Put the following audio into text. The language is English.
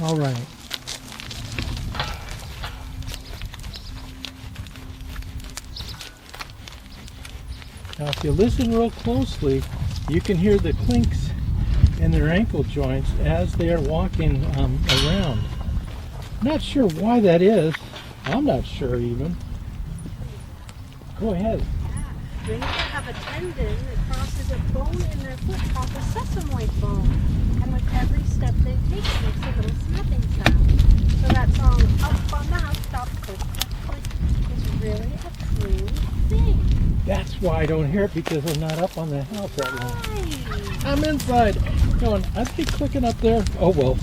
All right. Now, if you listen real closely, you can hear the clinks in their ankle joints as they are walking around. Not sure why that is. I'm not sure even. Go ahead. Reindeer have a tendon that crosses a bone in their foot called the sesamoid bone. And with every step they take, it makes a little snapping sound. So that song, up on the housetop, click, click, click, is really a true thing. That's why I don't hear it, because I'm not up on the house that long. Right. I'm inside. Going, I'd be clicking up there. Oh well.